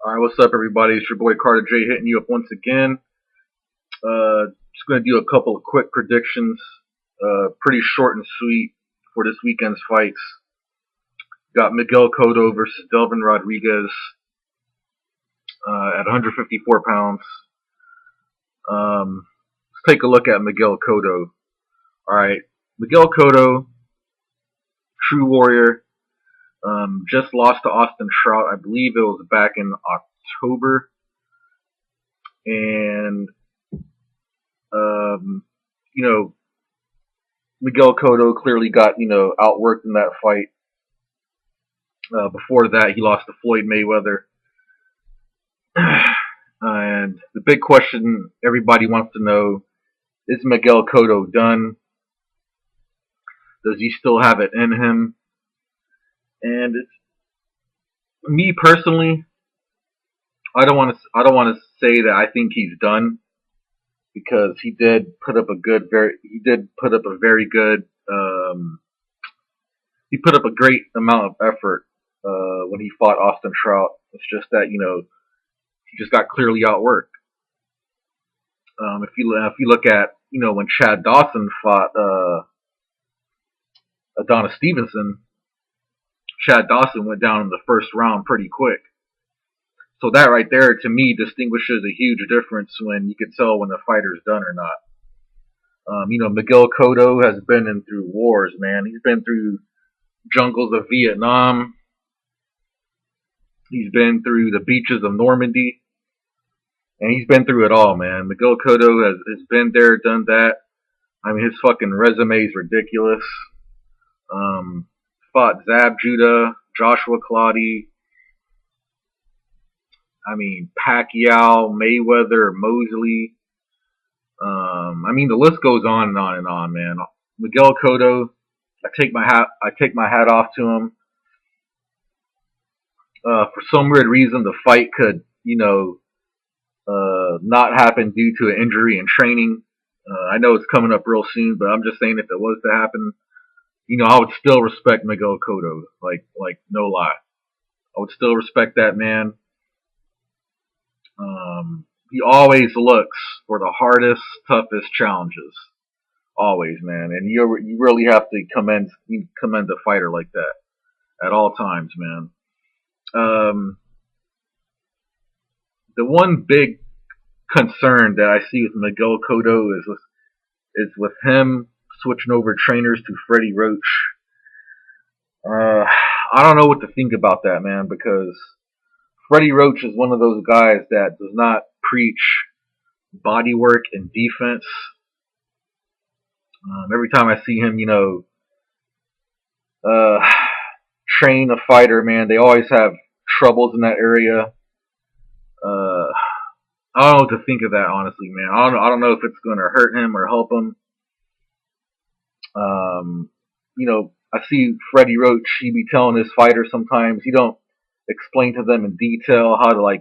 All right, what's up, everybody? It's your boy Carter J hitting you up once again. Just going to do a couple of quick predictions. Pretty short and sweet for this weekend's fights. Got Miguel Cotto versus Delvin Rodriguez at 154 pounds. Let's take a look at Miguel Cotto. All right, Miguel Cotto, true warrior, just lost to Austin Trout. I believe it was back in October. And you know, Miguel Cotto clearly got, outworked in that fight. Before that, he lost to Floyd Mayweather. And the big question everybody wants to know, is Miguel Cotto done? Does he still have it in him? And it's me personally, I don't want to say that I think he's done, because he did put up a very good he put up a great amount of effort when he fought Austin Trout. It's just that he just got clearly outworked. If you look at when Chad Dawson fought Adonis Stevenson, Chad Dawson went down in the first round pretty quick. So that right there, to me, distinguishes a huge difference when you can tell when the fighter's done or not. Miguel Cotto has been in through wars, man. He's been through jungles of Vietnam. He's been through the beaches of Normandy. And he's been through it all, man. Miguel Cotto has been there, done that. I mean, his fucking resume is ridiculous. Fought Zab Judah, Joshua Clottey, Pacquiao, Mayweather, Mosley. The list goes on and on and on, man. Miguel Cotto, I take my hat off to him. For some weird reason, the fight could, not happen due to an injury in training. I know it's coming up real soon, but I'm just saying, if it was to happen, I would still respect Miguel Cotto. Like no lie, I would still respect that man. He always looks for the hardest, toughest challenges. Always, man. And you really have to commend a fighter like that at all times, man. The one big concern that I see with Miguel Cotto is with him switching over trainers to Freddie Roach. I don't know what to think about that, man, because Freddie Roach is one of those guys that does not preach body work and defense. Every time I see him, train a fighter, man, they always have troubles in that area. I don't know what to think of that, honestly, man. I don't know if it's going to hurt him or help him. I see Freddie Roach, he be telling his fighters sometimes, he don't explain to them in detail how to,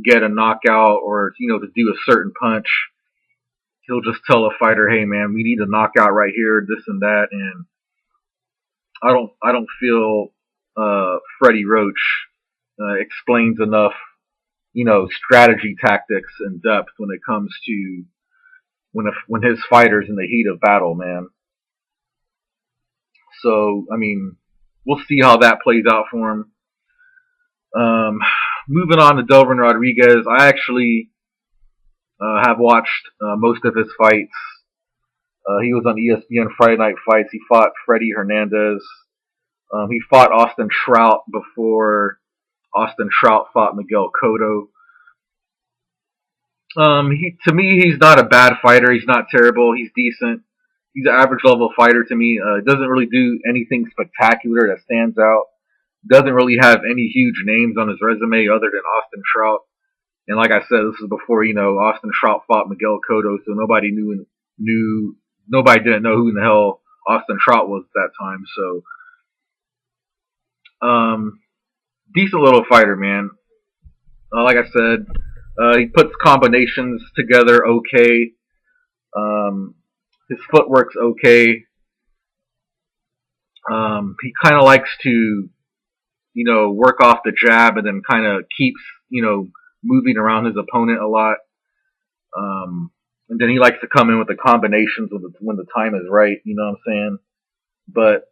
get a knockout or, to do a certain punch. He'll just tell a fighter, hey, man, we need a knockout right here, this and that. And I don't feel Freddie Roach explains enough, strategy, tactics, and depth when it comes to when his fighter's in the heat of battle, man. So, we'll see how that plays out for him. Moving on to Delvin Rodriguez, I actually have watched most of his fights. He was on ESPN Friday Night Fights. He fought Freddie Hernandez. He fought Austin Trout before Austin Trout fought Miguel Cotto. To me, he's not a bad fighter. He's not terrible. He's decent. He's an average level fighter to me. Doesn't really do anything spectacular that stands out. Doesn't really have any huge names on his resume other than Austin Trout. And like I said, this is before, Austin Trout fought Miguel Cotto, so nobody didn't know who in the hell Austin Trout was at that time. So, decent little fighter, man. Like I said, he puts combinations together okay. His footwork's okay. He kind of likes to, work off the jab and then kind of keeps moving around his opponent a lot. And then he likes to come in with the combinations when the time is right. You know what I'm saying? But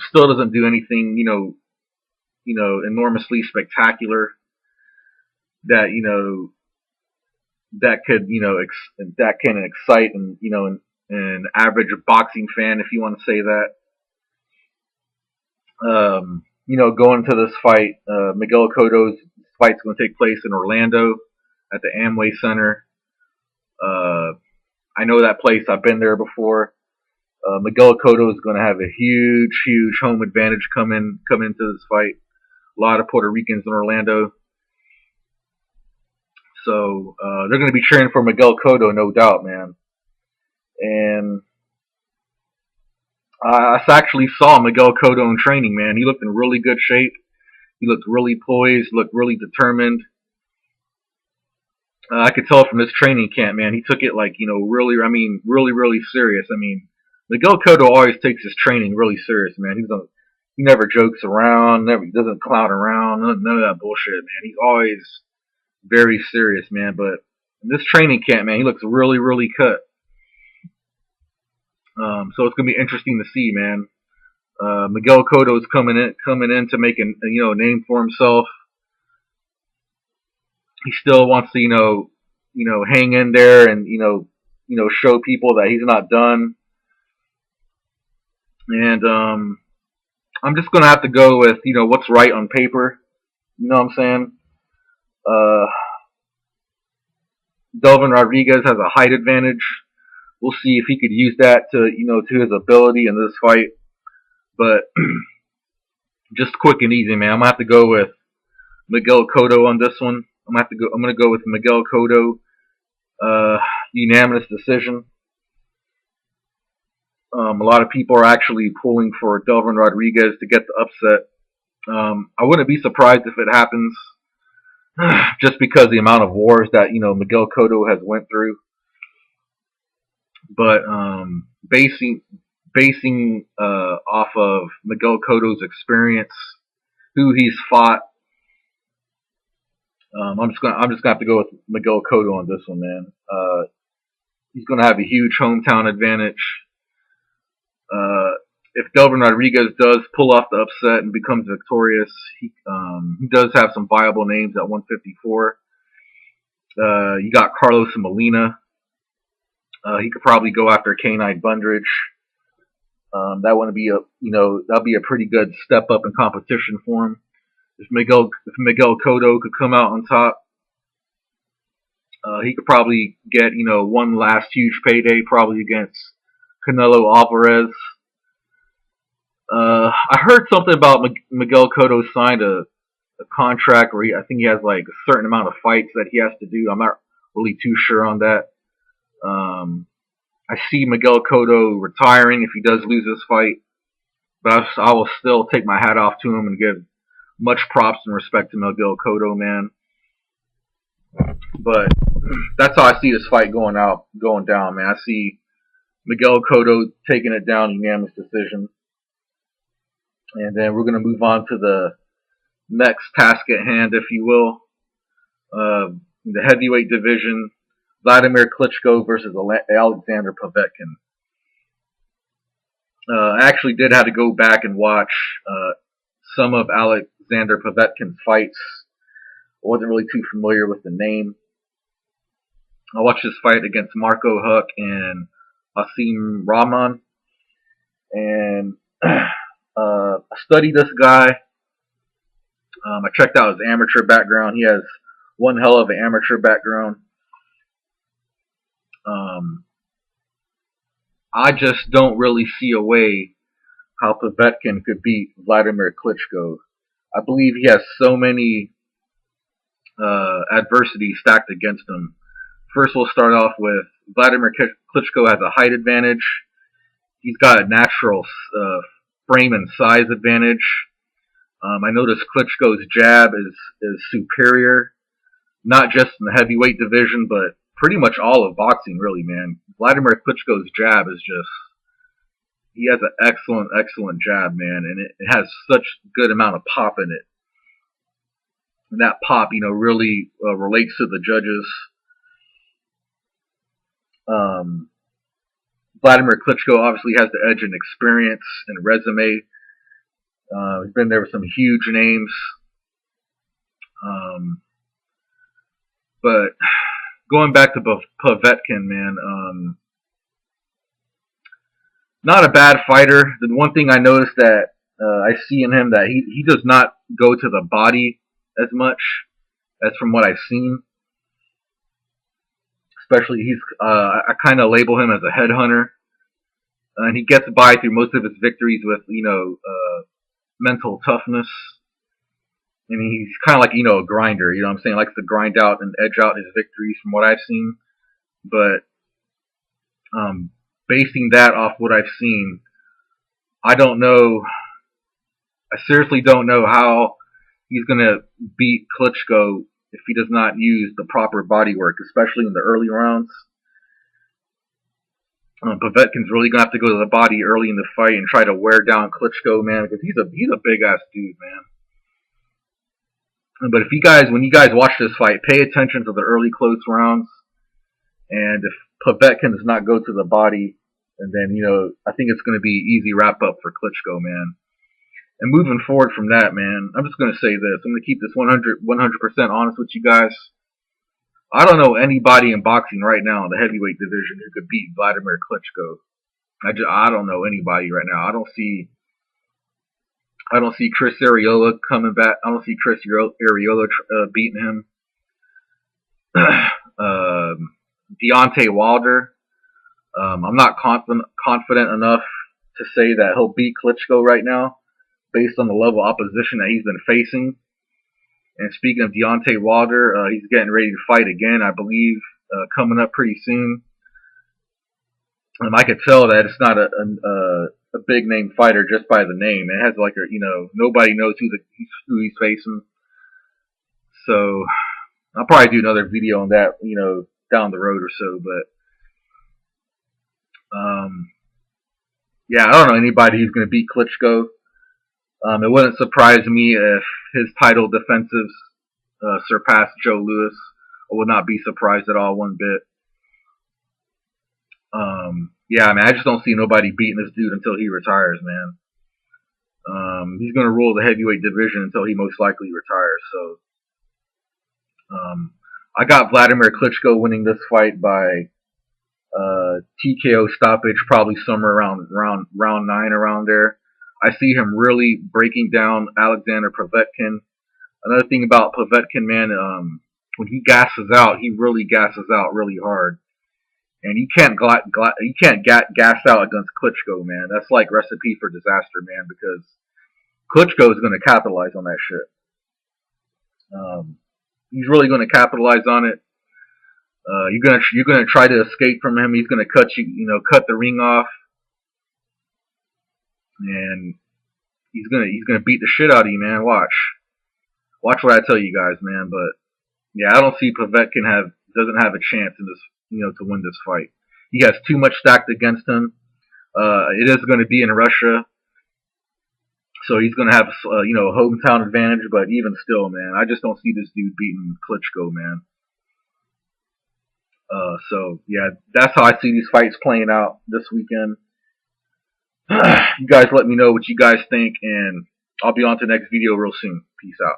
still doesn't do anything, enormously spectacular that that could that can excite an average boxing fan, if you want to say that. Going to this fight, Miguel Cotto's fight's going to take place in Orlando at the Amway Center. I know that place. I've been there before. Miguel Cotto is going to have a huge home advantage come into this fight. A lot of Puerto Ricans in Orlando. So they're going to be cheering for Miguel Cotto, no doubt, man. And I actually saw Miguel Cotto in training, man. He looked in really good shape. He looked really poised, looked really determined. I could tell from his training camp, man. He took it really serious. I mean, Miguel Cotto always takes his training really serious, man. He never jokes around, he doesn't clown around, none of that bullshit, man. He's always very serious, man. But in this training camp, man, he looks really cut. So it's gonna be interesting to see, man. Miguel Cotto is coming in to make a name for himself. He still wants to hang in there and show people that he's not done. And I'm just gonna have to go with what's right on paper. You know what I'm saying? Delvin Rodriguez has a height advantage. We'll see if he could use that to his ability in this fight. But just quick and easy, man. I'm gonna have to go with Miguel Cotto on this one. I'm gonna go with Miguel Cotto, unanimous decision. A lot of people are actually pulling for Delvin Rodriguez to get the upset. I wouldn't be surprised if it happens, just because the amount of wars that Miguel Cotto has went through. But basing off of Miguel Cotto's experience, who he's fought, I'm just gonna have to go with Miguel Cotto on this one, man. He's gonna have a huge hometown advantage. If Delvin Rodriguez does pull off the upset and becomes victorious, he does have some viable names at 154. You got Carlos Molina. He could probably go after K9 Bundridge. That would be that'd be a pretty good step up in competition for him. If Miguel Cotto could come out on top, he could probably get one last huge payday, probably against Canelo Alvarez. I heard something about Miguel Cotto signed a contract where I think he has like a certain amount of fights that he has to do. I'm not really too sure on that. I see Miguel Cotto retiring if he does lose this fight, but I will still take my hat off to him and give much props and respect to Miguel Cotto, man. But that's how I see this fight going down, man. I see Miguel Cotto taking it down, unanimous decision. And then we're going to move on to the next task at hand, if you will. The heavyweight division, Vladimir Klitschko versus Alexander Povetkin. I actually did have to go back and watch some of Alexander Povetkin's fights. I wasn't really too familiar with the name. I watched his fight against Marco Huck and Asim Rahman. And I studied this guy. I checked out his amateur background. He has one hell of an amateur background. I just don't really see a way how Povetkin could beat Vladimir Klitschko. I believe he has so many adversities stacked against him. First, we'll start off with Vladimir Klitschko has a height advantage. He's got a natural frame and size advantage. I noticed Klitschko's jab is superior, not just in the heavyweight division, but pretty much all of boxing, really, man. Vladimir Klitschko's jab is he has an excellent, excellent jab, man, and it has such good amount of pop in it. And that pop, really relates to the judges. Vladimir Klitschko obviously has the edge in experience and resume. He's been there with some huge names. But going back to Povetkin, man, not a bad fighter. The one thing I noticed that I see in him that he does not go to the body as much as from what I've seen. Especially I kind of label him as a headhunter, and he gets by through most of his victories with mental toughness. And he's kind of like a grinder. You know what I'm saying? Likes to grind out and edge out his victories from what I've seen. But basing that off what I've seen, I don't know. I seriously don't know how he's gonna beat Klitschko if he does not use the proper body work, especially in the early rounds. Povetkin's really gonna have to go to the body early in the fight and try to wear down Klitschko, man, because he's a big ass dude, man. But when you guys watch this fight, pay attention to the early close rounds, and if Povetkin does not go to the body, and then I think it's going to be easy wrap up for Klitschko, man. And moving forward from that, man, I'm just going to say this. I'm going to keep this 100% honest with you guys. I don't know anybody in boxing right now in the heavyweight division who could beat Vladimir Klitschko. I don't know anybody right now. I don't see Chris Arreola coming back. I don't see Chris Arreola beating him. Deontay Wilder. I'm not confident enough to say that he'll beat Klitschko right now, based on the level of opposition that he's been facing. And speaking of Deontay Wilder, he's getting ready to fight again, I believe, coming up pretty soon. I could tell that it's not a big name fighter just by the name. It has nobody knows who he's facing. So I'll probably do another video on that, down the road or so. But yeah, I don't know anybody who's going to beat Klitschko. It wouldn't surprise me if his title defensives surpassed Joe Louis. I would not be surprised at all one bit. Yeah, I mean, I just don't see nobody beating this dude until he retires, man. He's going to rule the heavyweight division until he most likely retires. So, I got Vladimir Klitschko winning this fight by TKO stoppage, probably somewhere around round 9, around there. I see him really breaking down Alexander Povetkin. Another thing about Povetkin, man, when he gasses out, he really gasses out really hard. And you can't gas out against Klitschko, man. That's like recipe for disaster, man, because Klitschko is going to capitalize on that shit. He's really going to capitalize on it. You're gonna try to escape from him. He's going to cut the ring off, and he's gonna beat the shit out of you, man. Watch what I tell you guys, man. But yeah, I don't see Povetkin doesn't have a chance in this, to win this fight. He has too much stacked against him. It is going to be in Russia, so he's going to have a hometown advantage. But even still, man, I just don't see this dude beating Klitschko, man. So yeah, that's how I see these fights playing out this weekend. You guys let me know what you guys think, and I'll be on to the next video real soon. Peace out.